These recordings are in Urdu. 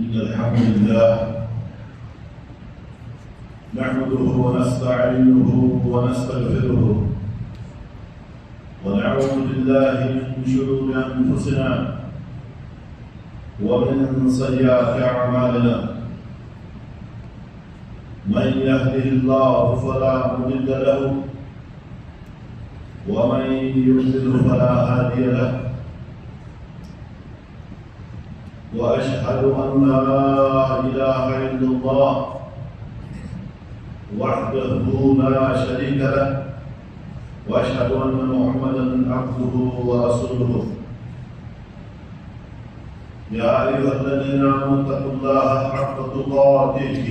إن الحمد لله نحمده ونستعينه ونستغفره ونعوذ بالله من شرور أنفسنا ومن سيئات أعمالنا من يهده الله فلا مضل له ومن يضلل فلا هادي له وأشهد أن لا إله إلا الله وحده لا شريك له وأشهد أن محمدا عبده ورسوله يا أيها الذين آمنوا اتقوا الله حق تقاته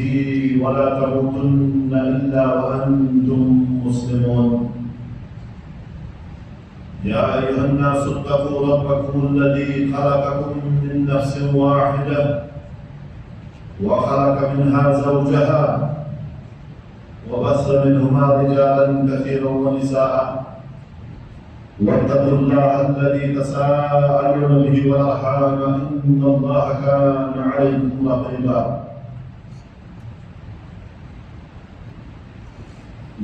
ولا تموتن إلا وأنتم مسلمون يا أيها الناس اتقوا ربكم الذي خلقكم من نفس واحدة وخلق منها زوجها وبث منهما رجالا كثيرا ونساء واتقوا الله الذي تساءلون به والأرحام إن الله كان عليكم رقيبا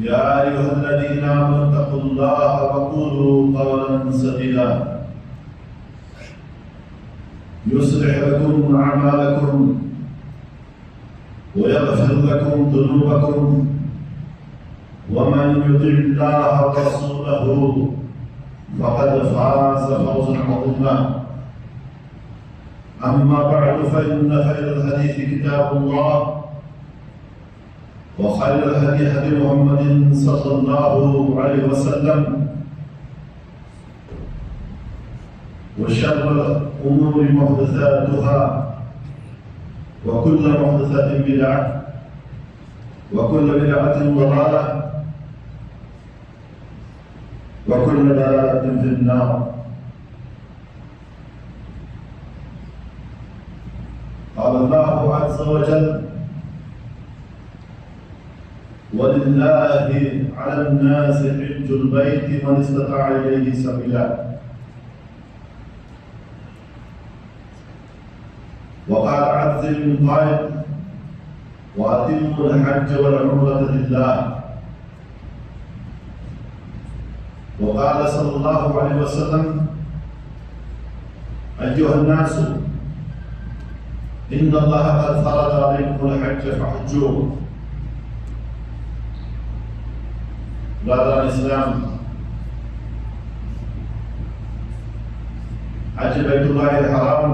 يا أيها الذين آمنوا اتقوا الله وقولوا قولا سديدا يصلح لكم أعمالكم ويغفر لكم ذنوبكم ومن يطع الله ورسوله فقد فاز فوزا عظيما أما بعد فإن خير الحديث كتاب الله وخير الهدي هدي محمد صلى الله عليه وسلم وشر الأمور محدثاتها وكل محدثة بدعة وكل بدعة ضلالة وكل ضلالة في النار. قال الله عز وجل: ولله على الناس حج البيت من استطاع إليه سبيلا. وقال عز من قائل: وأتموا الحج والعمرة لله. وقال صلى الله عليه وسلم: أيها الناس إن الله قد فرض عليكم الحج فحجوه. Brother Islam, Haji Baitullah al-Haram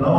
9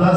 10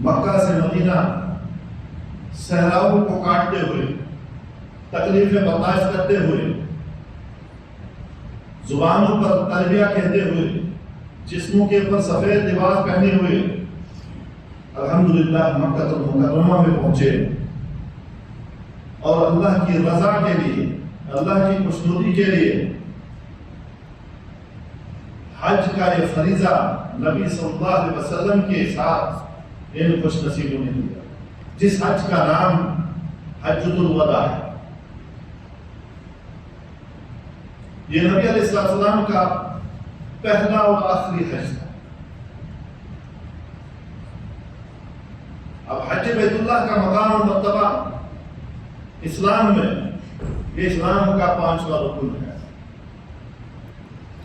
مکہ سے مدینہ صحراؤں کو کاٹتے ہوئے، تکلیفیں برداشت کرتے ہوئے، زبانوں پر تلبیہ کہتے ہوئے، جسموں کے اوپر سفید لباس پہنے ہوئے الحمدللہ مکہ المکرمہ میں پہنچے، اور اللہ کی رضا کے لیے، اللہ کی خوشنودی کے لیے حج کا یہ فریضہ نبی صلی اللہ علیہ وسلم کے ساتھ ان خوش نصیبوں نے دیا، جس حج کا نام حجۃ الوداع ہے۔ یہ نبی علیہ السلام کا پہلا اور آخری حج تھا۔ اب حج بیت اللہ کا مقام و مرتبہ اسلام میں، یہ اسلام کا 5واں رکن ہے،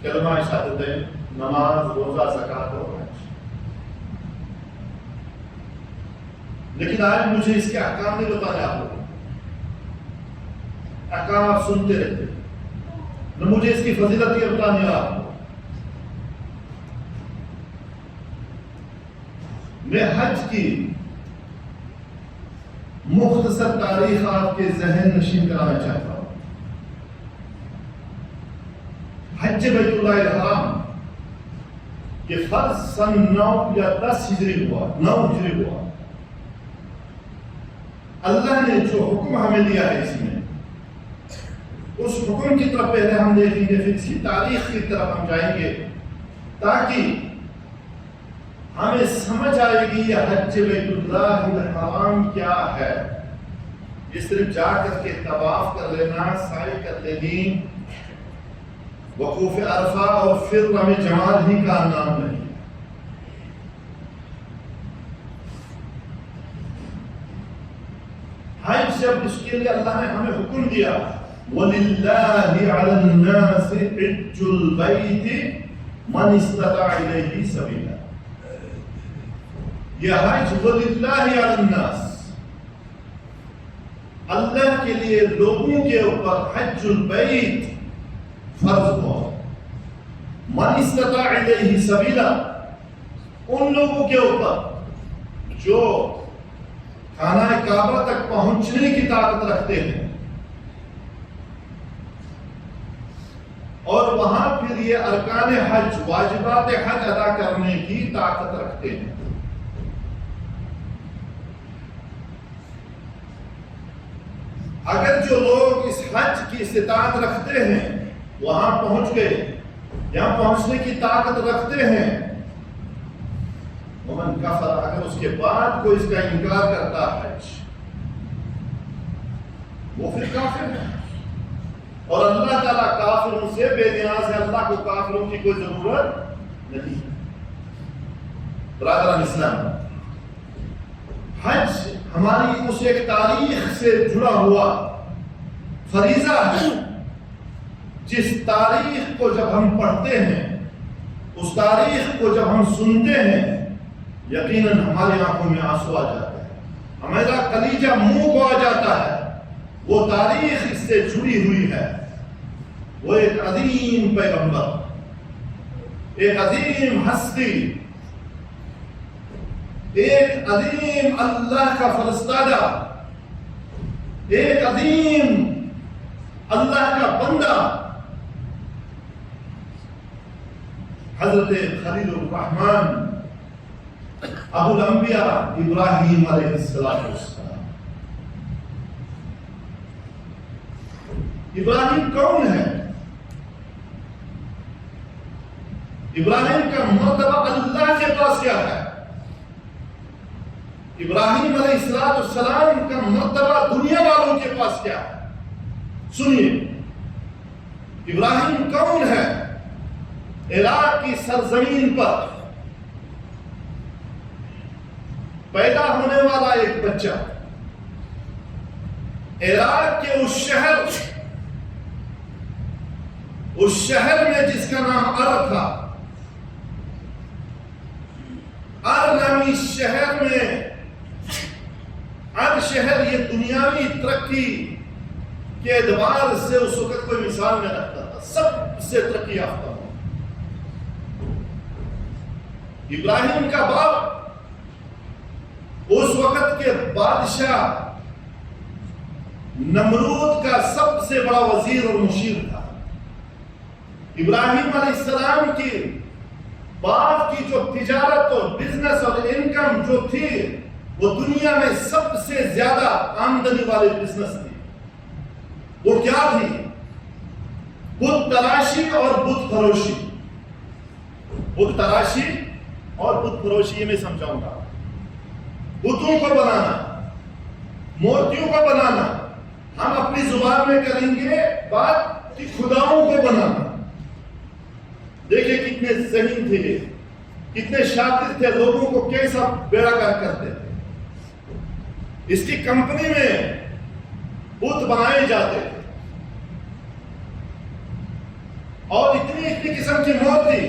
کلمہ شہادتین، نماز، روزہ، زکوٰۃ اور حج۔ لیکن آج مجھے اس کے احکام نہیں بتانے آپ کو، احکام آپ سنتے رہتے، نہ مجھے اس کی فضیلت یہ بتانے آپ کو۔ میں حج کی مختصر تاریخ آپ کے ذہن نشین کرانا چاہتا ہوں۔ حج بیت اللہ الحرام یہ فرض سن 9 یا 10 ہجری ہوا، 9 ہجری ہوا۔ اللہ نے جو حکم ہمیں دیا ہے اس میں، اس حکم کی طرف پہلے ہم دیکھیں گے، پھر اس کی تاریخ کی طرف ہم جائیں گے، تاکہ ہمیں سمجھ آئے گی یہ حج بیت اللہ الحرام کیا ہے۔ یہ صرف جا کر کے طواف کر لینا، سعی کر لینی، وقوف عرفہ اور پھر رمی جمال ہی کا نام نہیں۔ حج جب اس کے لیے اللہ نے ہمیں حکم دیا، وَلِلَّهِ عَلَى النَّاسِ حِجُّ الْبَيْتِ مَنِ اسْتَطَاعَ إِلَيْهِ سَبِيلًا۔ یہ حج وَلِلَّهِ عَلَى النَّاسِ، اللہ کے لیے لوگوں کے اوپر حج البیت فرض ہوا، من استطاع الیہ سبیلا، ان لوگوں کے اوپر جو خانہ کعبہ تک پہنچنے کی طاقت رکھتے ہیں اور وہاں پھر یہ ارکان حج، واجبات حج ادا کرنے کی طاقت رکھتے ہیں۔ اگر جو لوگ اس حج کی استطاعت رکھتے ہیں، وہاں پہنچ گئے، یہاں پہنچنے کی طاقت رکھتے ہیں، ومن کفر، اگر اس کے بعد کوئی اس کا انکار کرتا ہے وہ پھر کافر ہے، اور اللہ تعالیٰ کافروں سے بے نیاز ہے، اللہ کو کافروں کی کوئی ضرورت نہیں۔ برادران اسلام، حج ہماری اس ایک تاریخ سے جڑا ہوا فریضہ ہے، جس تاریخ کو جب ہم پڑھتے ہیں، اس تاریخ کو جب ہم سنتے ہیں، یقیناً ہماری آنکھوں میں آنسو آ جاتے ہیں، ہمارا کلیجہ منہ کو آ جاتا ہے۔ وہ تاریخ اس سے جڑی ہوئی ہے، وہ ایک عظیم پیغمبر، ایک عظیم ہستی، ایک عظیم اللہ کا فرستادہ، ایک عظیم اللہ کا بندہ، حضرت خلیل الرحمن ابو الانبیاء ابراہیم علیہ السلام۔ ابراہیم کون ہے؟ ابراہیم کا مرتبہ اللہ کے پاس کیا ہے؟ ابراہیم علیہ السلام کا مرتبہ دنیا والوں کے پاس کیا ہے؟ سنیے، ابراہیم کون ہے؟ عراق کی سرزمین پر پیدا ہونے والا ایک بچہ، عراق کے اس شہر میں جس کا نام ار تھا، ار نامی شہر میں، ار شہر یہ دنیاوی ترقی کے اعتبار سے اس وقت کوئی مثال میں رکھتا تھا، سب سے ترقی یافتہ تھا۔ ابراہیم کا باپ اس وقت کے بادشاہ نمرود کا سب سے بڑا وزیر اور مشیر تھا۔ ابراہیم علیہ السلام کی باپ کی جو تجارت اور بزنس اور انکم جو تھی وہ دنیا میں سب سے زیادہ آمدنی والے بزنس تھی۔ وہ کیا تھی؟ بت تراشی اور بت فروشی۔ بت تراشی اور بت فروشی، یہ میں سمجھاؤں گا۔ بتوں کو بنانا، مورتیوں کو بنانا، ہم اپنی زبان میں کریں گے بات کہ خداؤں کو بنانا۔ دیکھیں کتنے ذہین تھے یہ، کتنے شاطر تھے، لوگوں کو کیسا بیڑا گرک کرتے تھے۔ اس کی کمپنی میں بت بنائے جاتے تھے اور اتنی قسم کی مورتی،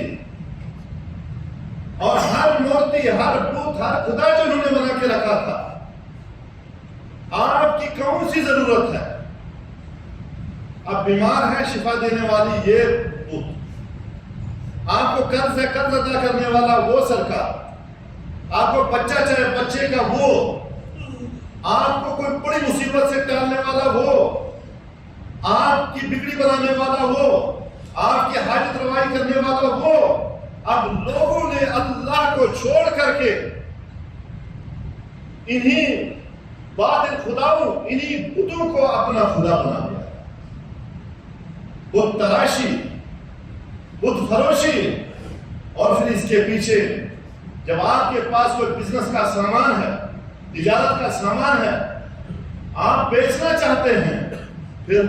اور ہر مورتی، ہر بت، ہر خدا جو انہوں نے بنا کے رکھا تھا، آپ کی کون سی ضرورت ہے؟ آپ بیمار ہیں، شفا دینے والی یہ بت، آپ کو قرض ہے، قرض ادا کرنے والا وہ سرکار، آپ کو بچہ چاہے بچے کا وہ، آپ کو کوئی بڑی مصیبت سے ٹالنے والا وہ، آپ کی بگڑی بنانے والا وہ، آپ کی حاجت روائی کرنے والا وہ۔ اب لوگوں نے اللہ کو چھوڑ کر کے انہی باطل خداؤں، انہی بتوں کو اپنا خدا بنا دیا۔ بت تراشی، بت فروشی، اور پھر اس کے پیچھے جب آپ کے پاس کوئی بزنس کا سامان ہے، تجارت کا سامان ہے، آپ بیچنا چاہتے ہیں، پھر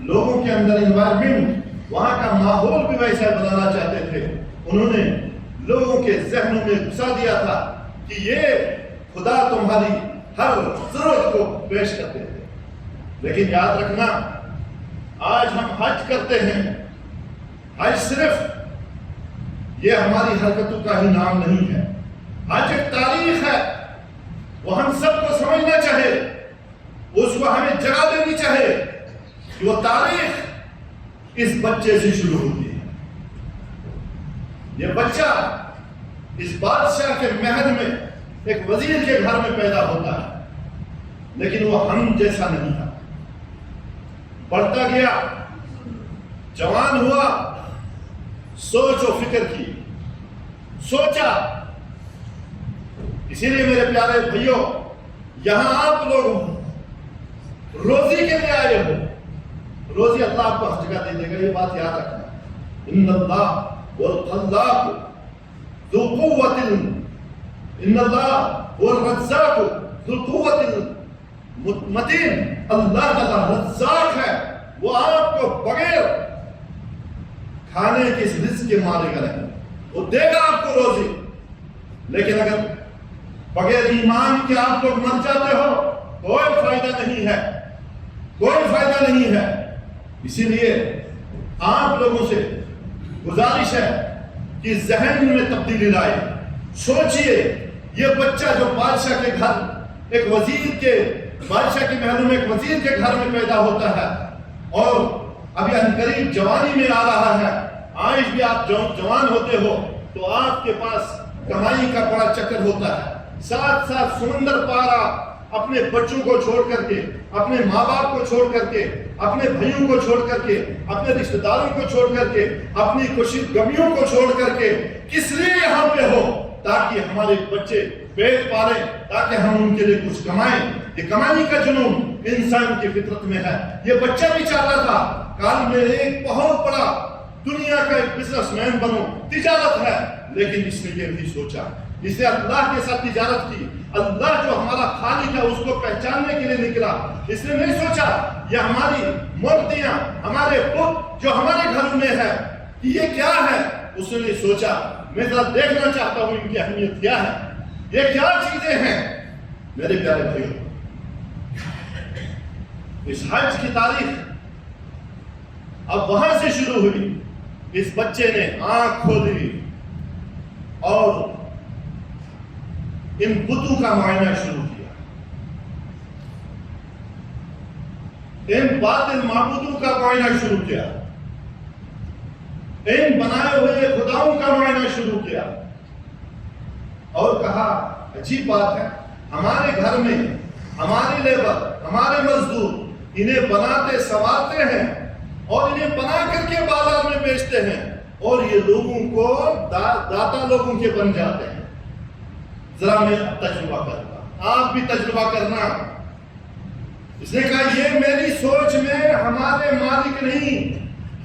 لوگوں کے اندر انوائرمنٹ، وہاں کا ماحول بھی ویسا بنانا چاہتے تھے۔ انہوں نے لوگوں کے ذہنوں میں گھسا دیا تھا کہ یہ خدا تمہاری ہر ضرورت کو پیش کرتے تھے۔ لیکن یاد رکھنا، آج ہم حج کرتے ہیں، حج صرف یہ ہماری حرکتوں کا ہی نام نہیں ہے، حج ایک تاریخ ہے، وہ ہم سب کو سمجھنا چاہے، اس کو ہمیں جگہ دینی چاہے کہ وہ تاریخ اس بچے سے شروع ہوتی ہے۔ یہ بچہ اس بادشاہ کے محل میں ایک وزیر کے گھر میں پیدا ہوتا ہے، لیکن وہ ہم جیسا نہیں تھا۔ بڑھتا گیا، جوان ہوا، سوچ و فکر کی، سوچا۔ اسی لیے میرے پیارے بھائیوں، یہاں آپ لوگ روزی کے لیے آئے ہو، روزی اللہ آپ کو ہر جگہ دے دے گا، یہ بات یاد رکھنا۔ ان اللہ والخلاق ذو قوت، ان اللہ والرزاق ذو قوت متین، اللہ تعالیٰ رزاق ہے، وہ آپ کو بغیر کھانے کے رزق کے مارے گا نہیں، وہ دے گا آپ کو روزی۔ لیکن اگر بغیر ایمان کے آپ لوگ مر جاتے ہو، کوئی فائدہ نہیں ہے، کوئی فائدہ نہیں ہے۔ اسی لیے آپ لوگوں سے گزارش ہے کہ ذہن میں تبدیلی لائے، سوچئے یہ بچہ جو بادشاہ کے گھر، ایک وزیر کے، بادشاہ کے محل میں ایک وزیر کے گھر میں پیدا ہوتا ہے، اور ابھی عنقریب جوانی میں آ رہا ہے۔ آج بھی آپ جوان ہوتے ہو تو آپ کے پاس کمائی کا بڑا چکر ہوتا ہے، ساتھ ساتھ سمندر پارا اپنے بچوں کو چھوڑ کر کے، اپنے ماں باپ کو چھوڑ کر کے، اپنے بھائیوں کو چھوڑ کر کے، اپنے رشتہ داروں کو چھوڑ کر کے، اپنی خوشی غمیوں کو چھوڑ کر کے، کس لیے یہاں پہ ہو؟ تاکہ ہمارے بچے پیٹ پالیں، تاکہ ہم ان کے لیے کچھ کمائیں۔ یہ کمائی کا جنون انسان کی فطرت میں ہے۔ یہ بچہ بھی چاہتا تھا کل میں ایک بہت بڑا دنیا کا ایک بزنس مین بنوں، تجارت ہے، لیکن اس نے یہ نہیں سوچا، اس نے اللہ کے ساتھ تجارت کی۔ اللہ جو ہمارا خالق ہے اس کو پہچاننے کے لیے نکلا، اس نے نہیں سوچا یہ ہماری مورتیاں، ہمارے بت جو ہمارے گھروں میں ہے یہ کیا ہے، اس نے نہیں سوچا۔ میں ذرا دیکھنا چاہتا ہوں ان کی اہمیت کیا ہے، یہ کیا چیزیں ہیں۔ میرے پیارے بھائیوں، اس حج کی تاریخ اب وہاں سے شروع ہوئی۔ اس بچے نے آنکھ کھولی اور ان بتوں کا معائنہ شروع کیا، ان باطل معبودوں کا معائنہ شروع کیا، ان بنائے ہوئے خداؤں کا معائنہ شروع کیا، اور کہا عجیب بات ہے، ہمارے گھر میں ہمارے لیبر، ہمارے مزدور انہیں بناتے سنوارتے ہیں اور انہیں بنا کر کے بازار میں بیچتے ہیں، اور یہ لوگوں کو داتا لوگوں کے بن جاتے ہیں۔ ذرا میں تجربہ کرنا، آپ بھی تجربہ کرنا۔ اس نے کہا یہ میری سوچ میں ہمارے مالک نہیں،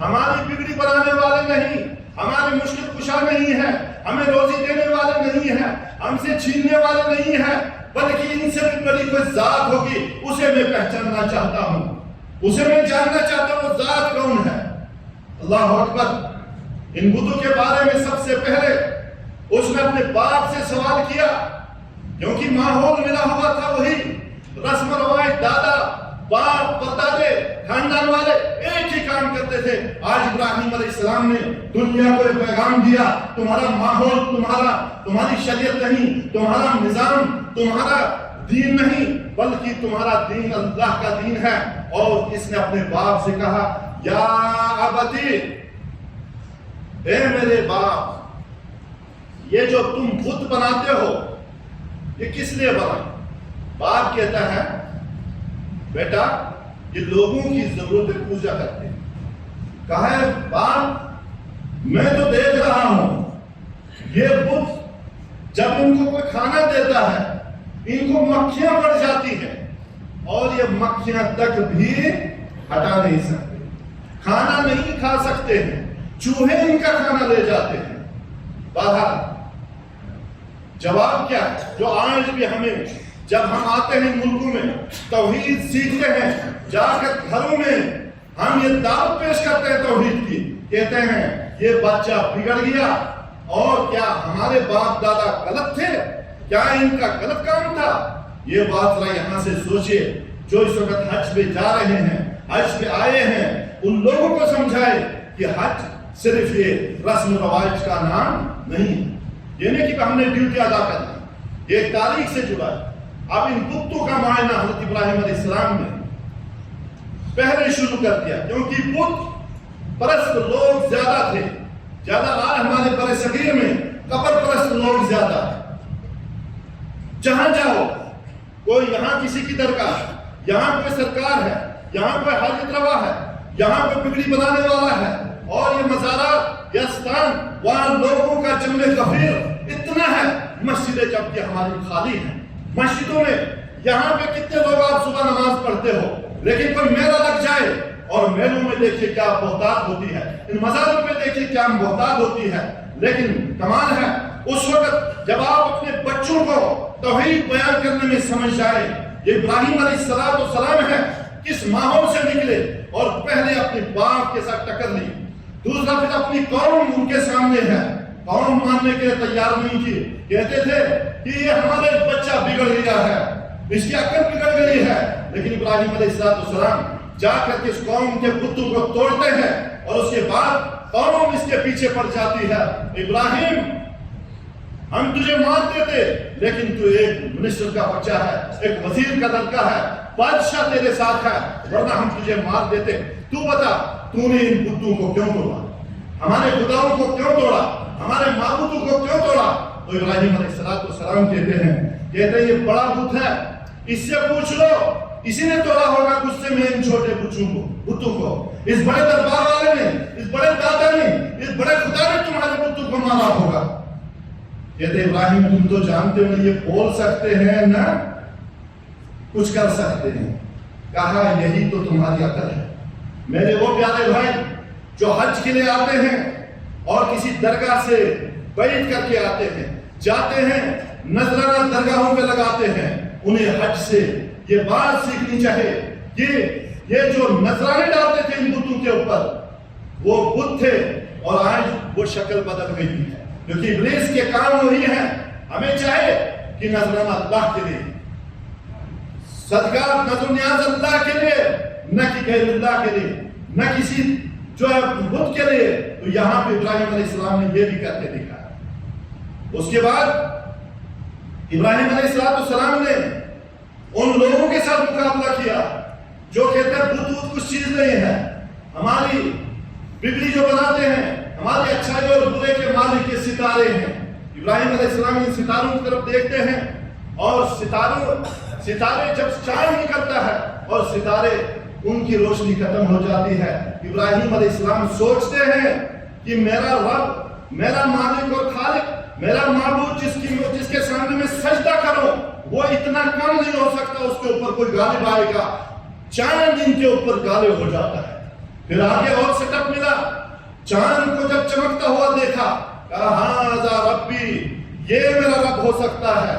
ہماری بگڑی بنانے والے نہیں، ہمارے مشکل کشا نہیں ہے، ہمیں روزی دینے والے نہیں ہیں، ہم سے چھیننے والے نہیں ہیں، بلکہ ان سے بھی بڑی کوئی ذات ہوگی، اسے میں پہچاننا چاہتا ہوں، اسے میں جاننا چاہتا ہوں وہ ذات کون ہے۔ اللہ اکبر۔ ان بتوں کے بارے میں سب سے پہلے اس نے اپنے باپ سے سوال کیا، کیونکہ ماحول ملا ہوا تھا وہی، رسم و روایت، دادا باپ پردادے خاندان والے ایک ہی کام کرتے تھے۔ آج ابراہیم علیہ السلام نے دنیا کو ایک پیغام دیا، تمہارا ماحول، تمہاری شریعت نہیں، تمہارا نظام، تمہارا دین نہیں، بلکہ تمہارا دین اللہ کا دین ہے۔ اور اس نے اپنے باپ سے کہا یا ابتی، اے میرے باپ، یہ جو تم بت بناتے ہو یہ کس لیے بنا؟ باپ کہتا ہے بیٹا یہ لوگوں کی ضرورت پوجا کرتے ہیں۔ کہا ہے باپ میں تو دیکھ رہا ہوں یہ بت جب ان کو کوئی کھانا دیتا ہے ان کو مکھیاں بڑھ جاتی ہیں، اور یہ مکھیاں تک بھی ہٹا نہیں سکتے، کھانا نہیں کھا سکتے ہیں، چوہے ان کا کھانا لے جاتے ہیں۔ باہر جواب کیا ہے جو آج بھی ہمیں جب ہم آتے ہیں ملکوں میں توحید سیکھتے ہیں، جا کر گھروں میں ہم یہ دعوت پیش کرتے ہیں توحید کی، کہتے ہیں یہ بچہ بگڑ گیا، اور کیا ہمارے باپ دادا غلط تھے؟ کیا ان کا غلط کام تھا؟ یہ بات ذرا یہاں سے سوچئے جو اس وقت حج پہ جا رہے ہیں، حج پہ آئے ہیں، ان لوگوں کو سمجھائے کہ حج صرف یہ رسم و رواج کا نام نہیں ہے، یہ نہیں کہ ہم نے ڈیوٹی ادا کرنا، یہ ایک تاریخ سے جڑا ہے۔ اب ان بتوں کا معائنہ حضرت ابراہیم علیہ السلام نے پہلے شروع کر دیا، کیونکہ بت پرست لوگ زیادہ تھے، زیادہ آج ہمارے بر صغیر میں قبر پرست لوگ زیادہ ہیں۔ جہاں جاؤ کوئی یہاں کسی کی درگاہ، یہاں کوئی سرکار ہے، یہاں کوئی حاجت روا ہے، یہاں کوئی بگڑی بنانے والا ہے، اور یہ مزارات یا ستان وہاں لوگوں کا جمع کثیر اتنا ہے۔ مسجدیں جبکہ ہماری خالی ہیں، مسجدوں میں یہاں پہ کتنے لوگ آپ صبح نماز پڑھتے ہو، لیکن کوئی میلہ لگ جائے اور میلوں میں دیکھیے کیا بہتات ہوتی ہے، ان مزاروں پہ دیکھیے کیا بہتات ہوتی ہے۔ لیکن کمال ہے اس وقت جب آپ اپنے بچوں کو توحید بیان کرنے میں سمجھ جائے، یہ ابراہیم علیہ السلام ہے کس ماحول سے نکلے اور پہلے اپنے باپ کے ساتھ ٹکر لی، دوسرا پھر اپنی قوم ان کے سامنے ہے، قوم ماننے کے تیار نہیں تھی، کہتے تھے کہ یہ ہمارا بچہ بگڑ گیا ہے، اس کی عقل بگڑ گئی ہے۔ لیکن ابراہیم علیہ السلام جا کر کے اس قوم کے بتوں کو توڑتے ہیں، اور اس کے بعد قوم اس کے پیچھے پڑ جاتی ہے۔ ابراہیم ہم تجھے مار دیتے، لیکن تو ایک منسٹر کا بچہ ہے، ایک وزیر کا لڑکا ہے، بادشاہ تیرے ساتھ ہے، ورنہ ہم تجھے مار دیتے۔ تو بتا تو نے ان بتوں کو کیوں توڑا، ہمارے خداؤں کو کیوں توڑا، ہمارے معبودوں کو کیوں توڑا؟ تو ابراہیم علیہ السلام کہتے ہیں یہ بڑا بت ہے، اس سے پوچھ لو، اسی نے توڑا ہوگا غصے میں ان چھوٹے بتوں کو، اس بڑے دربار والے نے، اس بڑے دادا نے، اس بڑے خدا نے تمہارے بتوں کو مارا ہوگا۔ کہتے ابراہیم تم تو جانتے ہو یہ بول سکتے ہیں نہ کچھ کر سکتے ہیں۔ کہا یہی تو تمہاری عقل ہے۔ میرے وہ پیارے بھائی جو حج کے لیے آتے ہیں اور کسی درگاہ سے بیعت کر کے آتے ہیں، جاتے ہیں نذرانہ درگاہوں پہ لگاتے ہیں، انہیں حج سے یہ بات سیکھنی چاہیے کہ یہ جو نذرانے ڈالتے تھے ان بتوں کے اوپر وہ بت تھے، اور آج وہ شکل بدل گئی ہے، کیونکہ ابلیس کے کام وہی ہیں۔ ہمیں چاہے کہ نذرانہ اللہ کے لیے، صدقات نذر و نیاز اللہ کے لیے، نہ کہ غیر اللہ کے لیے، نہ کسی جو ہے بت کے لیے۔ تو یہاں پہ ابراہیم علیہ السلام نے یہ بھی کرتے دکھا۔ اس کے بعد ابراہیم علیہ السلام نے ان لوگوں کے ساتھ مقابلہ کیا جو کہتے ہیں بت کچھ چیز نہیں ہے، ہماری بگڑی جو بناتے ہیں، ہماری اچھائی اور برے کے مالک کے ستارے ہیں۔ ابراہیم علیہ السلام ان ستاروں کی طرف دیکھتے ہیں اور ستارے جب چاند نکلتا ہے اور ستارے ان کی روشنی ختم ہو جاتی ہے، ابراہیم علیہ السلام سوچتے ہیں کہ میرا رب، میرا مالک اور خالق، میرا معبود جس کے سامنے میں سجدہ کروں، وہ اتنا کم نہیں ہو سکتا، اس کے اوپر کوئی غالب آئے گا۔ چاند ان کے اوپر غالب ہو جاتا ہے۔ پھر آگے اور سیٹ اپ ملا، چاند کو جب چمکتا ہوا دیکھا، کہا ہاذا ربی، یہ میرا رب ہو سکتا ہے۔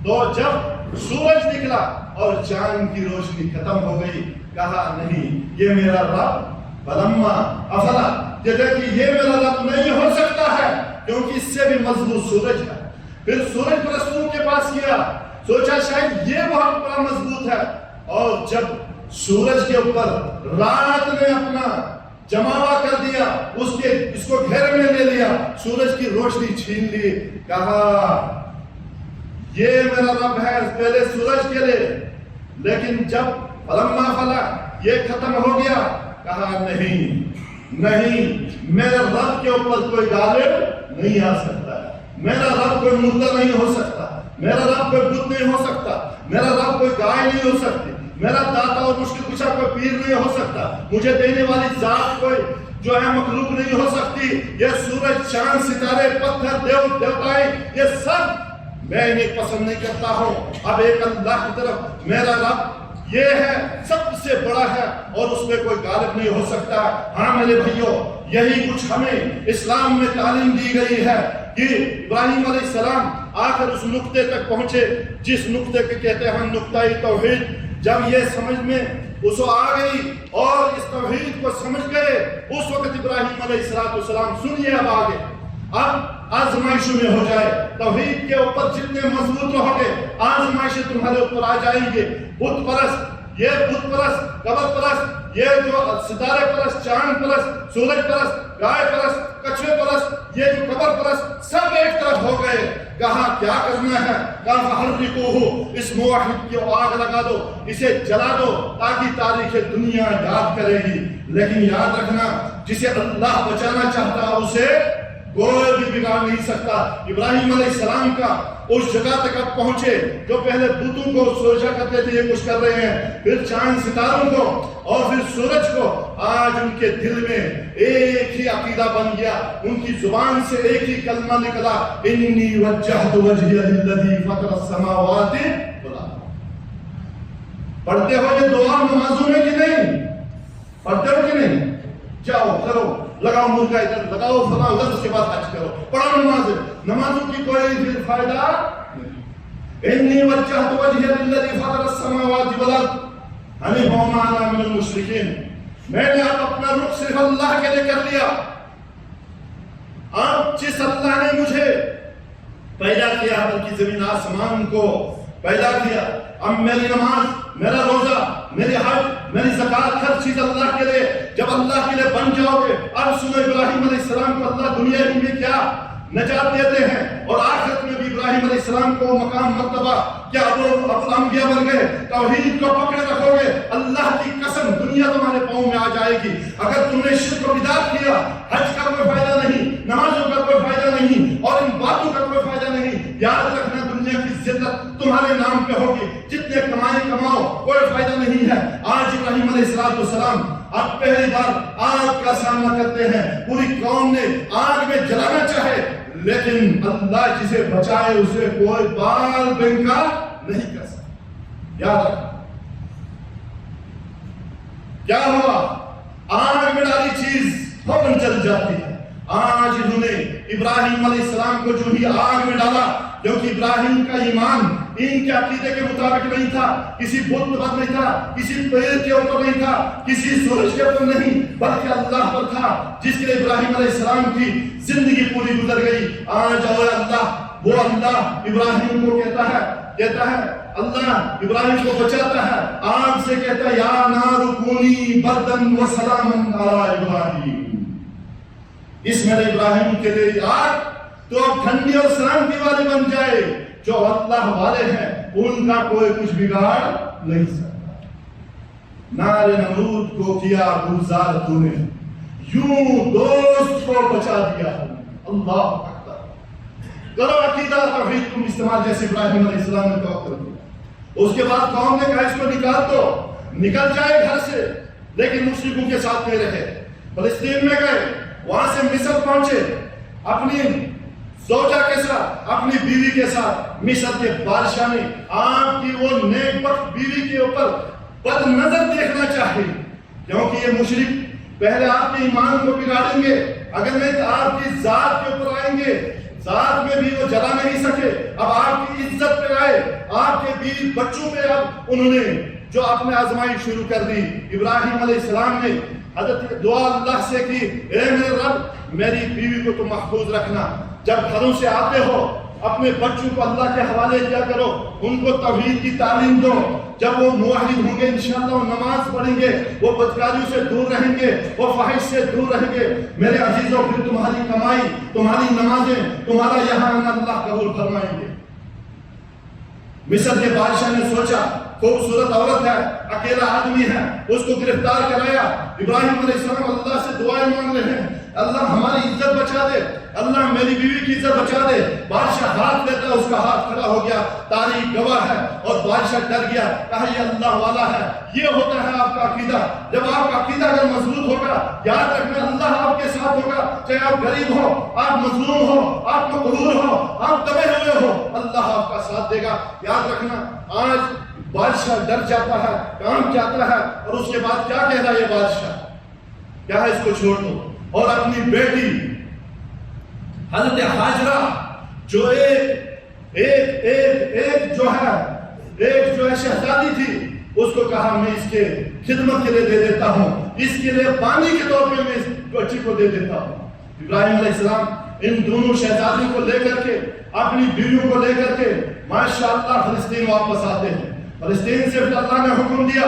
تو جب سورج نکلا اور چاند کی روشنی ختم ہو گئی، کہا نہیں، یہ میرا رب فلما افلا، جیسے کہ یہ میرا رب نہیں ہو سکتا ہے کیونکہ اس سے بھی مضبوط سورج ہے۔ پھر سورج پرستوں کے پاس گیا، سوچا شاید یہ بہت بڑا مضبوط ہے، اور جب سورج کے اوپر رات نے اپنا جماوا کر دیا، اس کو گھیرے میں لے لیا، سورج کی روشنی چھین لی، کہا یہ میرا رب ہے پہلے سورج کے لیے، لیکن جب فلما فلا یہ ختم ہو گیا، کہا نہیں، میرے رب کے اوپر کوئی غالب نہیں آ سکتا ہے، میرا رب کوئی مردہ نہیں ہو سکتا، میرا رب کوئی بت نہیں ہو سکتا، میرا رب کوئی گائے نہیں ہو سکتی، میرا داتا اور مشکل کشا کوئی پیر نہیں ہو سکتا، مجھے دینے والی ذات کوئی جو ہے مخلوق نہیں ہو سکتی، یہ سورج، چاند، ستارے، پتھر، دیوتائے، یہ سب میں انہیں پسند نہیں کرتا ہوں۔ اب ایک اللہ کی طرف میرا رب یہ ہے، سب سے بڑا ہے اور اس میں کوئی غالب نہیں ہو سکتا۔ ہاں میرے بھائیوں، یہی کچھ ہمیں اسلام میں تعلیم دی گئی ہے کہ ابراہیم علیہ السلام آخر اس نقطے تک پہنچے جس نقطے کے کہتے ہیں نقطۂ توحید۔ جب یہ سمجھ میں اس آ گئی اور اس توحید کو سمجھ گئے، اس وقت ابراہیم علیہ السلام سنیے اب آزمائشوں میں ہو جائے، توحید کے اوپر جتنے مضبوط رہو گے آزمائشیں تمہارے اوپر آ جائیں گے۔ بت پرست، یہ بت پرست، قبر پرست، یہ جو ستارے پرست، چاند پرست، سورج پرست، گائے پرست، کچھوے پرست، یہ جو قبر پرست، سب ایک طرف ہو گئے۔ کہا کیا کرنا ہے؟ کہا فحرقوہ، اس موحد کی آگ لگا دو، اسے جلا دو تاکہ تاریخ دنیا یاد کرے گی۔ لیکن یاد رکھنا، جسے اللہ بچانا چاہتا اسے کوئی بھی بگاڑ نہیں سکتا۔ ابراہیم علیہ السلام کا اس جگہ تک اب پہنچے جو پہلے بتوں کو سوچا کرتے تھے یہ کچھ کر رہے ہیں، پھر چاند ستاروں کو اور پھر سورج کو، آج ان کے دل میں ایک ہی عقیدہ بن گیا، ان کی زبان سے ایک ہی کلمہ نکلا، انی وجہت وجہی للذی فطر السماوات والارض۔ پڑھتے ہو یہ دعا نمازوں میں کہ نہیں؟ پڑھتے ہو کہ نہیں؟ جاؤ کرو، لگاؤ مرغا ادھر، لگاؤ فلاں ادھر، اس کے بعد حج کرو، پڑھو نمازوں کی کوئی پھر فائدہ نہیں۔ انی وجہت وجہی للذی فطر السماوات والارض حنیفا وما انا من المشرکین۔ میں نے اب اپنا رخ صرف اللہ کے لیے کر لیا۔ اب جس اللہ نے مجھے پیدا کیا، بلکہ زمین آسمان کو پیدا کیا، اب میری نماز، میرا روزہ، میری حج، میری زکات، ہر چیز اللہ کے لیے۔ جب اللہ کے لیے بن جاؤ گے، اب سنو ابراہیم علیہ السلام کو اللہ دنیا میں کیا نجات دیتے ہیں، اور آخرت میں بھی ابراہیم علیہ السلام کو مقام مرتبہ کیا ابو الانبیاء بن گئے۔ توحید کو پکڑے رکھو گے، اللہ کی قسم دنیا تمہارے پاؤں میں آ جائے گی۔ اگر تم نے شرک و بدعت کیا، حج کا کوئی فائدہ نہیں، نمازوں کا کوئی فائدہ نہیں، اور ان باتوں کا کوئی فائدہ نہیں۔ یاد رکھنا، دنیا کی ذلت تمہارے نام پہ ہوگی، جتنے کماؤ کوئی فائدہ نہیں ہے۔ آج ابراہیم علیہ السلام اب پہلی بار آگ کا سامنا کرتے ہیں، پوری قوم نے آگ میں جلانا چاہے، لیکن اللہ جسے بچائے اسے کوئی بال بنکا نہیں کر سکتا۔ یاد رکھنا کیا ہوا، آگ میں ڈالی چیز فوراً جل جاتی ہے۔ آج انہوں نے ابراہیم علیہ السلام کو جو ہی آگ میں ڈالا، کیونکہ ابراہیم کا ایمان ان کے عقیدے کے مطابق نہیں تھا، کسی بت پر نہیں تھا، کسی پیر کے اوپر نہیں تھا، کسی سورج کے اوپر نہیں، بلکہ اللہ پر تھا، جس کے ابراہیم علیہ السلام کی زندگی پوری گزر گئی۔ آج اور اللہ، وہ اللہ ابراہیم کو کہتا ہے اللہ ابراہیم کو بچاتا ہے، آگ سے کہتا ہے یا نار کونی بردن و سلاما علی ابراہیم۔ اس میرے ابراہیم کے لیے آگ تو اب ٹھنڈی اور سلامتی والی بن جائے۔ جو اللہ والے ہیں ان کا کوئی کچھ بگاڑ نہیں سکتا۔ نار نمرود کو کیا گلزار تو نے، یوں دوست کو بچا دیا۔ اللہ اکبر۔ کرو عقیدہ توحید تم استعمال جیسے ابراہیم علیہ السلام نے توقع کیا۔ اس کے بعد قوم نے کہا اس کو نکال دو، نکل جائے گھر سے، لیکن مشرکوں کے ساتھ نہیں رہے، فلسطین میں گئے، وہاں سے مصر پہنچے، اپنی زوجہ کے ساتھ، اپنی بیوی کے ساتھ۔ مصر کے بادشاہ نے آپ کی وہ نیک بخت بیوی کے اوپر بد نظر دیکھنا چاہیے، کیونکہ یہ مشرک پہلے آپ کے ایمان کو بگاڑیں گے، اگر نہیں تو آپ کی ذات کے اوپر آئیں گے، ذات میں بھی وہ جلا نہیں سکے، اب آپ کی عزت پہ آئے، آپ کے بیوی بچوں پہ اب انہوں نے جو اپنے آزمائش شروع کر دی۔ ابراہیم علیہ السلام نے حضرت دعا اللہ سے کی، اے میرے رب میری بیوی کو تو محفوظ رکھنا، جب گھروں سے آتے ہو اپنے بچوں کو اللہ کے حوالے کیا کرو، ان کو توحید کی تعلیم دو، جب وہ موحد ہوں گے انشاءاللہ وہ نماز پڑھیں گے، وہ بدکاریوں سے دور رہیں گے، وہ فحش سے دور رہیں گے۔ میرے عزیزوں پھر تمہاری کمائی، تمہاری نمازیں، تمہارا یہاں آنا اللہ قبول فرمائیں گے۔ مصر کے بادشاہ نے سوچا خوبصورت عورت ہے، اکیلا آدمی ہے، اس کو گرفتار کرایا۔ ابراہیم علیہ السلام اللہ سے دعائیں مانگ رہے ہیں، اللہ ہماری عزت بچا دے، اللہ میری بیوی کی عزت بچا دے۔ بادشاہ ہاتھ لیتا، اس کا ہاتھ کھڑا ہو گیا، تاریخ گواہ ہے، اور بادشاہ ڈر گیا، کہا یہ اللہ والا ہے۔ یہ ہوتا ہے آپ کا عقیدہ، جب آپ کا عقیدہ اگر مضبوط ہوگا، یاد رکھنا اللہ آپ کے ساتھ ہوگا، چاہے آپ غریب ہو، آپ مظلوم ہو، آپ مقہور ہو، آپ دبے ہوئے ہو، اللہ آپ کا ساتھ دے گا۔ یاد رکھنا آج بادشاہ ڈر جاتا ہے، کام جاتا ہے، اور اس کے بعد کیا کہہ رہا ہے یہ بادشاہ، کیا ہے اس کو چھوڑ دو، اور اپنی بیٹی حضرت حاجرہ جو ایک جو ہے شہزادی تھی، اس کو کہا میں اس کے خدمت کے لیے دے دیتا ہوں، اس کے لیے پانی کے طور پہ میں اس بچی کو دے دیتا ہوں۔ ابراہیم علیہ السلام ان دونوں شہزادیوں کو لے کر کے، اپنی بیویوں کو لے کر کے ماشاءاللہ فلسطین واپس آتے ہیں۔ فلسطین سے اللہ نے حکم دیا،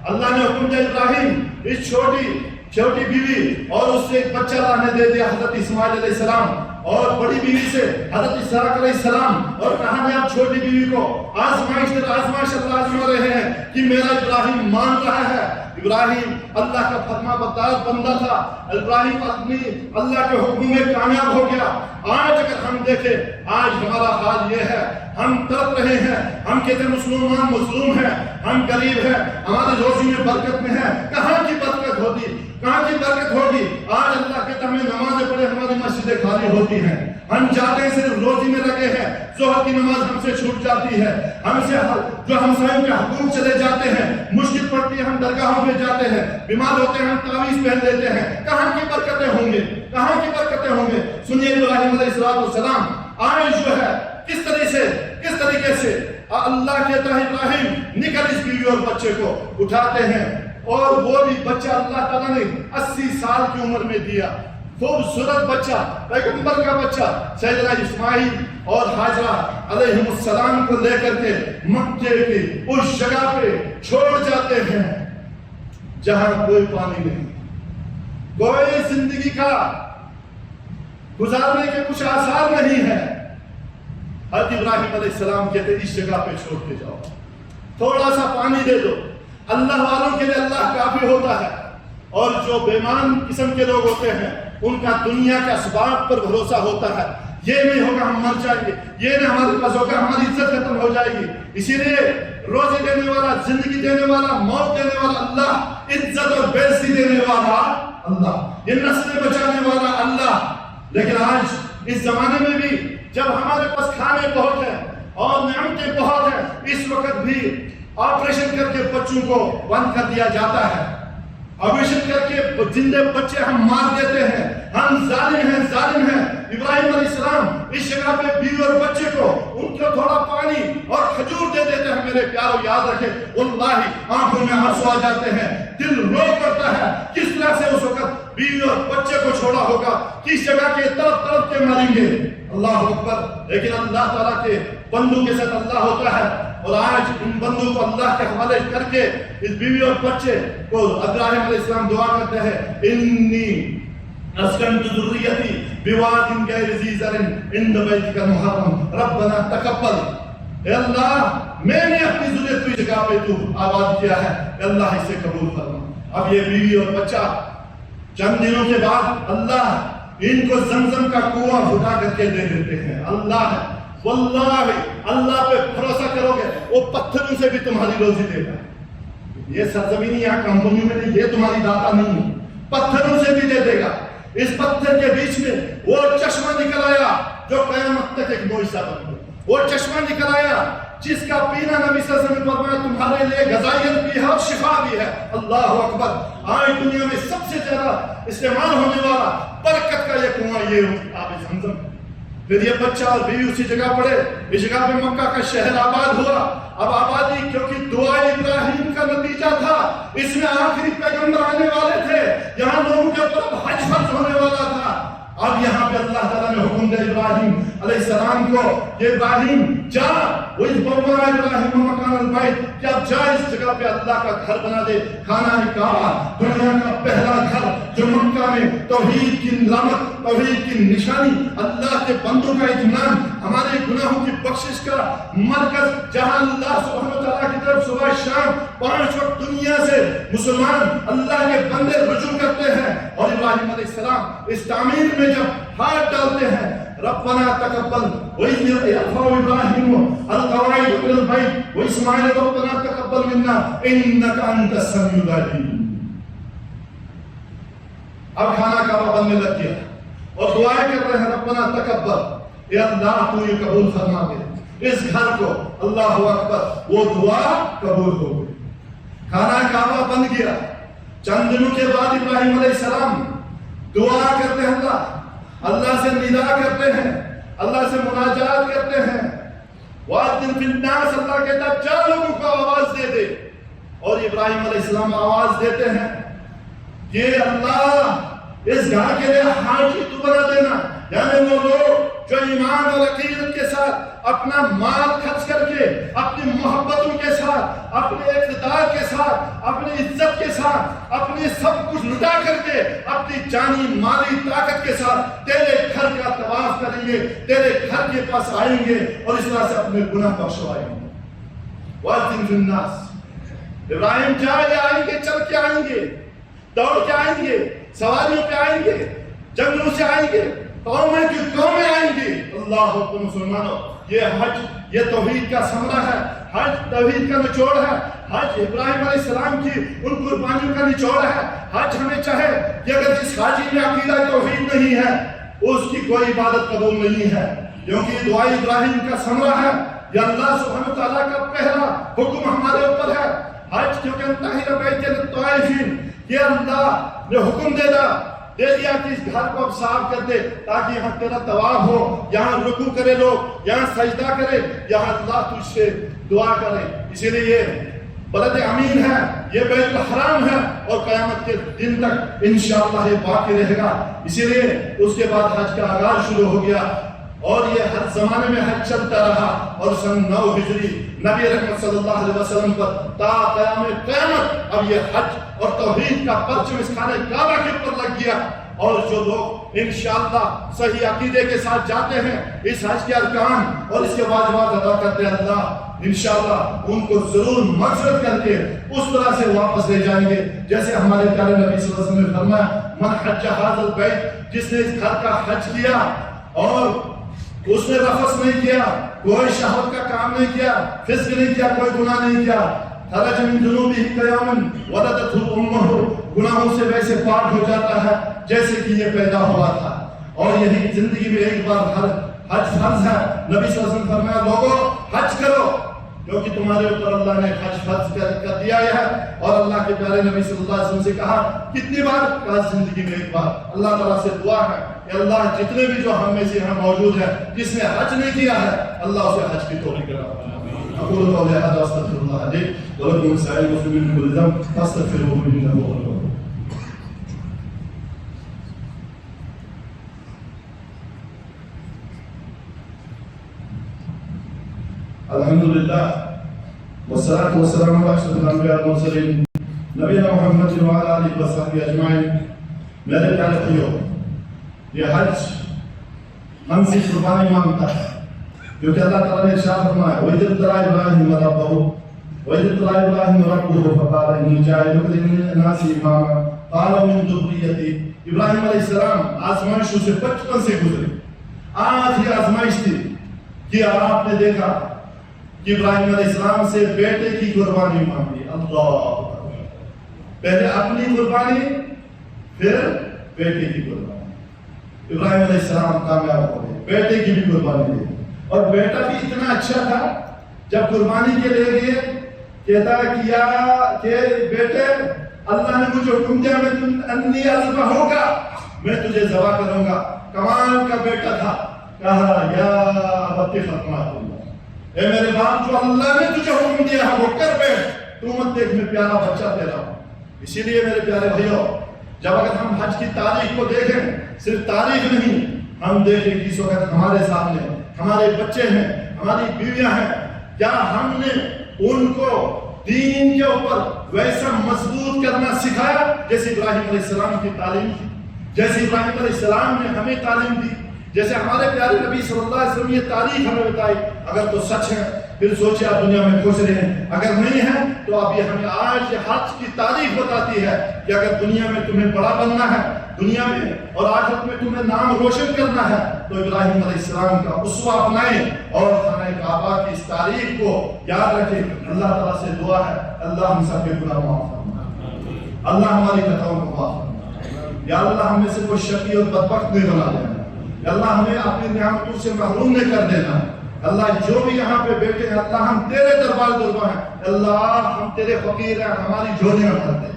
ابراہیم اس چھوٹی بیوی اور اس سے ایک بچہ لانے دے دیا، حضرت اسماعیل علیہ السلام، اور بڑی بیوی سے حضرت اسحاق علیہ السلام، اور کہا میں اب چھوٹی بیوی کو آزمائش اللہ آزما رہے ہیں کہ میرا ابراہیم مان رہا ہے۔ ابراہیم اللہ کا فرما بردار بندہ تھا، ابراہیم اپنی اللہ کے حکم میں کامیاب ہو گیا۔ آج اگر ہم دیکھیں، آج ہمارا حال یہ ہے، ہم تڑپ رہے ہیں، ہم کہتے ہیں مسلمان مظلوم ہیں، ہم غریب ہیں، ہماری روزی میں برکت میں ہے، کہاں کی برکت ہوتی، کہاں کی برکت ہوگی؟ آج اللہ کہتا ہمیں نمازیں پڑھے، ہماری مسجدیں خالی ہوتی ہیں، ہم جاتے ہیں صرف روزی میں لگے ہیں، ظہر کی نماز ہم سے چھوٹ جاتی ہے، ہم سے جو ہمسایوں کے حقوق چلے جاتے ہیں، مشکل پڑتی ہے ہم درگاہوں پہ جاتے ہیں، بیمار ہوتے ہیں ہم تعویذ پہن لیتے ہیں، کہاں کی برکتیں ہوں گے، کہاں کی برکتیں ہوں گے؟ سنیے ابراہیم علیہ السلام آج جو ہے کس طریقے سے اللہ کہتا ہے ابراہیم نکل اس بیوی اور بچے کو اٹھاتے ہیں، اور وہ بھی بچہ اللہ تعالیٰ نے 80 سال کی عمر میں دیا، خوبصورت بچہ، پیغمبر کا بچہ، سیدنا اسماعیل اور حاجرہ علیہ السلام کو لے کر کے مکے کی اس جگہ پہ چھوڑ جاتے ہیں جہاں کوئی پانی نہیں، کوئی زندگی کا گزارنے کے کچھ آثار نہیں ہے۔ حضرت ابراہیم علیہ السلام کہتے اس جگہ پہ چھوڑ کے جاؤ، تھوڑا سا پانی دے دو، اللہ والوں کے لیے اللہ کافی ہوتا ہے، اور جو بیمان قسم کے لوگ ہوتے ہیں ان کا دنیا کے اسباب پر بھروسہ ہوتا ہے، یہ نہیں ہوگا ہم مر جائیں گے، یہ نہیں ہمارے پاس ہوگا ہماری عزت ختم ہو جائے گی۔ اسی لیے روزی دینے والا، زندگی دینے والا، موت دینے والا اللہ، عزت اور بے عزتی دینے والا اللہ، یہ نسلیں بچانے والا اللہ۔ لیکن آج اس زمانے میں بھی جب ہمارے پاس کھانے بہت ہیں اور نعمتیں بہت ہیں، اس وقت بھی آپریشن کر کے بچوں کو بند کر دیا جاتا ہے، آپریشن کر کے زندے بچے ہم مار دیتے ہیں، ہم ظالم ہیں۔ ابراہیم علیہ السلام اس جگہ پہ بیوی اور بچے کو ان کو تھوڑا پانی اور کھجور دے دیتے ہیں۔ میرے پیارو یاد رکھے، واللہ آنکھوں میں آنسو آ جاتے ہیں، دل رو پڑتا ہے، کس طرح سے اس وقت بیوی اور بچے کو چھوڑا ہوگا، کس جگہ کے طرف کے مریں گے۔ اللہ اکبر۔ لیکن اللہ تعالیٰ کے بندوں کے ساتھ اللہ ہوتا ہے، اور آج ان بندوں کو اللہ کے حوالے کر کے اس بیوی اور بچے کو ابراہیم علیہ السلام دعا کرتے ہیں، انی اسکنت ذریتی بواد غیر ذی زرع عند بیتک المحرم ربنا تقبل۔ اے اللہ میں نے اپنی ذریت کی جگہ پہ تو آباد کیا ہے، اے اللہ اسے قبول فرما۔ اب یہ بیوی اور بچہ چند دنوں کے بعد اللہ ان کو زمزم کا کنواں پھٹا کر کے دے دیتے ہیں. اللہ ہے واللہ اللہ پہ بھروسہ کرو گے وہ پتھروں سے بھی تمہاری روزی دے گا. یہ سرزمین یا کمپنی میں نہیں, یہ تمہاری داتا نہیں ہے, پتھروں سے بھی دے دے گا. اس پتھر کے بیچ میں وہ چشمہ نکل آیا جو قیامت تک ایک معجزہ بن گیا. وہ چشمہ نکل آیا جس کا پینا نبی صلی اللہ علیہ وسلم نے فرمایا تمہارے لیے غذائیت بھی ہے اور شفا بھی ہے. اللہ اکبر. آج دنیا میں سب سے زیادہ استعمال ہونے والا برکت کا یہ کنواں یہ آب زمزم. پھر یہ بچہ اور بیوی اسی جگہ پڑے. اس جگہ پہ مکہ کا شہر آباد ہوا. اب آبادی کیونکہ دعا ابراہیم کا نتیجہ تھا, اس میں آخری پیغمبر آنے والے تھے, یہاں لوگوں کے اوپر حج فرض ہونے والا تھا. اب یہاں پہ اللہ تعالیٰ نے حکم دیا ابراہیم علیہ السلام کو کہ ابراہیم جا وَإِذْ بَوَّأَ إِبْرَاهِيمُ مَكَانَ الْبَيْتِ, کہ اب جا اس جگہ پہ اللہ کا گھر بنا دے. خانہ کعبہ دنیا کا پہلا گھر جو مکہ میں توحید کی علامت, توحید کی نشانی, اللہ کے بندوں کا اطمینان, ہمارے گناہوں کی بخشش کا مرکز, جہاں اللہ سبحانہ وتعالیٰ کی طرف صبح شام 5 وقت دنیا سے مسلمان اللہ کے بندے رجوع کرتے ہیں. اور ابراہیم علیہ السلام اس تعمیر میں جب ہاتھ ڈالتے ہیں, ربنا تقبل وَإِذْ يَرْفَعُ إِبْرَاهِيمُ الْقَوَاعِدَ مِنَ الْبَيْتِ وَإِسْمَاعِيلُ رَبَّنَا تَقَبَّلْ مِنَّا إِنَّكَ أَنْتَ السَّمِيعُ الْعَلِيمُ. اب کھانا کعبہ بننے لگ گیا اور دعائیں کر رہے ہیں ربنا تقبل, اے اللہ تو یہ قبول فرما دے اس گھر کو. اللہ اکبر. وہ دعا قبول ہو گئی, کھانا کعبہ بن گیا. چند دنوں کے بعد ابراہیم علیہ السلام دعا کرتے ہیں, اللہ سے ندا کرتے ہیں, اللہ سے مناجات کرتے ہیں. وَأَذِّن فِي النَّاسِ, اللہ کہتا ہے جا لوگوں کو آواز دے دے. اور ابراہیم علیہ السلام آواز دیتے ہیں کہ اللہ اس گھر کے لیے حاجی تو بنا دینا. یعنی وہ لوگ جو ایمان اور عقیدت کے ساتھ اپنا مال خرچ کر کے, اپنی محبتوں کے ساتھ, اپنے اقتدار کے ساتھ, اپنی عزت کے ساتھ, اپنی سب کچھ لٹا کر کے, اپنی جانی مالی طاقت کے ساتھ تیرے گھر کا طواف کریں گے, تیرے گھر کے پاس آئیں گے اور اس طرح سے اپنے گناہ بخشوائیں گے. وَأَذِّن فِي النَّاسِ, ابراہیم جائے آئیں گے, چل کے آئیں گے, دوڑ کے آئیں گے, سواریوں پہ آئیں گے, جنگلوں سے آئیں گے, قومیں کی قومیں آئیں گی. اللہ حکم مسلمانوں, یہ حج یہ توحید کا ثمرہ ہے, حج توحید کا نچوڑ ہے, حج ابراہیم علیہ السلام کی ان قربانیوں کا نچوڑ ہے. حج ہمیں چاہے کہ اگر جس حاجی میں عقیدہ توحید نہیں ہے اس کی کوئی عبادت قبول نہیں ہے, کیونکہ یہ دعا ابراہیم کا ثمرہ ہے. یہ اللہ سبحانہ تعالیٰ کا پہلا حکم ہمارے اوپر ہے. حج کیونکہ انتہی بیت للطائفین, یہ اللہ نے حکم دے دیا کہ اس گھر کو اب صاف کر دے تاکہ یہاں تیرا طواف ہو, یہاں رکوع کرے لوگ, یہاں سجدہ کرے, یہاں اللہ تجھ سے دعا کرے. اسی لیے یہ بلد امین ہے, یہ بیت الحرام ہے اور قیامت کے دن تک انشاءاللہ یہ باقی رہے گا. اسی لیے اس کے بعد حج کا آغاز شروع ہو گیا اور یہ ہر زمانے میں حج چلتا رہا. اور سن 9 ہجری نبی رحمت صلی اللہ علیہ وسلم پر تا قیامت اب یہ حج اور توحید کا پرچم اس خانہ کعبہ کے اوپر لگ گیا. اور جو لوگ انشاءاللہ صحیح عقیدے کے ساتھ جاتے ہیں, اس حج کے ارکان اور اس کے واجبات ادا کرتے ہیں, اللہ انشاءاللہ ان کو ضرور مغفرت کر کے اس طرح سے واپس لے جائیں گے جیسے ہمارے پیارے نبی صلی اللہ علیہ وسلم نے فرمایا, من حج ھذا البیت, جس نے اس گھر کا حج کیا اور اس نے رفث نہیں کیا, کوئی شہوت کا کام نہیں کیا, فسق نہیں کیا, کوئی گناہ نہیں کیا, خرج من ذنوبہ کیوما ولدتہ امہ, گناہوں سے ویسے پاک ہو جاتا ہے جیسے کہ یہ پیدا ہوا تھا. اور یہی زندگی میں ایک بار حج فرض ہے. نبی صلی اللہ علیہ وسلم فرمایا لوگوں حج کرو کیونکہ تمہارے اوپر اللہ نے حج فرض کر دیا ہے. اور اللہ کے پیارے نبی صلی اللہ علیہ وسلم سے کہا کتنی بار, کہا زندگی میں ایک بار. اللہ تعالیٰ سے دعا ہے کہ اللہ جتنے بھی جو ہم میں سے یہاں موجود ہیں جس نے حج نہیں کیا ہے اللہ اسے حج کی توفیق کرا. اقول قولی ھذا واستغفر اللہ لي ولكم ولسائر المسلمين من كل ذنب فاستغفروه انه هو الغفور. الحمد لله والصلاة والسلام على أشرف الأنبياء والمرسلين نبينا محمد وعلى آله وصحبه أجمعين. میرے پیارے بھائیو, یہ حج ہم سے قربانی مانگتا ہے کیونکہ اللہ تعالیٰ نے ارشاد فرمایا وَإِذِ ابْتَلَىٰ إِبْرَاهِيمَ رَبَّهُ وَإِذِ ابْتَلَىٰ إِبْرَاهِيمَ رَبُّهُ فَقَالَ إِنِّي جَاعِلُكَ لِلنَّاسِ إِمَامًا قال من ذریتی، ابراہیم علیہ السلام آزمائشوں سے بچپن سے گزرے. آخری آزمائش تھی کہ آپ نے دیکھا کہ ابراہیم علیہ السلام سے بیٹے کی قربانی مانگی. اللہ، پہلے اپنی قربانی پھر بیٹے کی قربانی. ابراہیم علیہ السلام کامیاب ہو گئے، بیٹے کی بھی قربانی دی. اور بیٹا بھی اتنا اچھا تھا، جب قربانی کے لیے گئے کہتا کہ بیٹے اللہ نے مجھے حکم دیا انی اذبحک، میں تجھے ذبح کروں گا. کمال کا بیٹا تھا. کہا یا ابت فتمات اللہ، اے میرے باپ جو اللہ نے تجھے حکم دیا ہے وہ کر بیٹھ، تو مت دیکھ میں پیارا بچہ تیرا ہوں. اسی لیے میرے پیارے بھائیوں، جب اگر ہم حج کی تاریخ کو دیکھیں، صرف تاریخ نہیں، ہم دیکھیں کہ اس وقت ہمارے سامنے ہمارے بچے ہیں، ہماری بیویاں ہیں، کیا ہم نے ان کو دین کے اوپر ویسا مضبوط کرنا سکھایا جیسے ابراہیم علیہ السلام کی تعلیم تھی، جیسے ابراہیم علیہ السلام نے ہمیں تعلیم دی، جیسے ہمارے پیارے نبی صلی اللہ علیہ وسلم یہ تاریخ ہمیں بتائی. اگر تو سچ ہے پھر سوچے آپ دنیا میں خوش رہیں، اگر نہیں ہے تو اب یہ ہمیں آج حج کی تاریخ بتاتی ہے کہ اگر دنیا میں تمہیں بڑا بننا ہے، دنیا میں اور آخرت میں تمہیں نام روشن کرنا ہے، تو ابراہیم علیہ السلام کا اسوہ اپنائیں اور خانہ کعبہ کی اس تاریخ کو یاد رکھیں. اللہ تعالیٰ سے دعا ہے اللہ ہم سب کے گناہ معاف فرما، اللہ ہماری خطاؤں کو معاف فرما. یا اللہ ہم میں سے کوئی شقی اور بدبخت نہیں بنا دینا. یا اللہ ہمیں اپنی نعمتوں سے محروم نہیں کر دینا. اللہ جو بھی یہاں پہ بیٹھے ہیں اللہ ہم تیرے دربار دربار ہیں. اللہ ہم تیرے فقیر ہیں، ہماری جھولیاں بھر دے.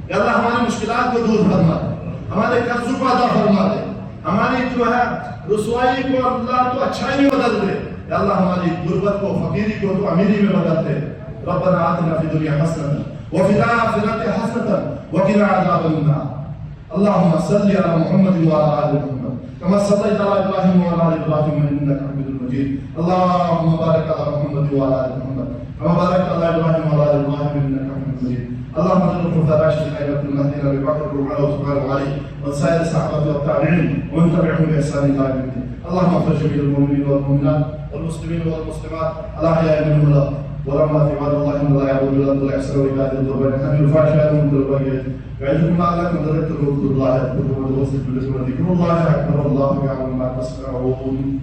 یا اللہ ہماری مشکلات کو دور فرما دے، ہمارے قرضوں کو ادا فرما دے، ہماری جو ہے رسوائی کو اللہ تو اچھائی میں بدل دے. یا اللہ ہماری غربت کو، فقیری کو تو امیری میں بدل دے. ربنا آتنا فی الدنیا حسنۃ وفی الآخرۃ حسنۃ وقنا عذاب النار. اللهم صل على محمد وعلى آل محمد كما صليت على إبراهيم وعلى آل إبراهيم إنك حميد مجيد. اللهم بارك على محمد وعلى آل محمد كما باركت على إبراهيم وعلى آل إبراهيم إنك حميد مجيد. اللهم اجعل خلفاء الراشدين خيرة المهديين أبي بكر وعمر وعثمان وعلي وسائر الصحابة والتابعين ومن تبعهم بإحسان إلى يوم الدين. اللهم اغفر جميع المؤمنين والمؤمنات والمسلمين والمسلمات الأحياء منهم والأموات ولما في عباد الله من لا يعبد الا الله يحسن ويكاد الضربين حمل الفاحشه من الضربين ويعظكم لعلكم تذكرون. اذكروا الله يذكركم وتوسلوا بذكر الله اكبر والله يعلم ما تصنعون.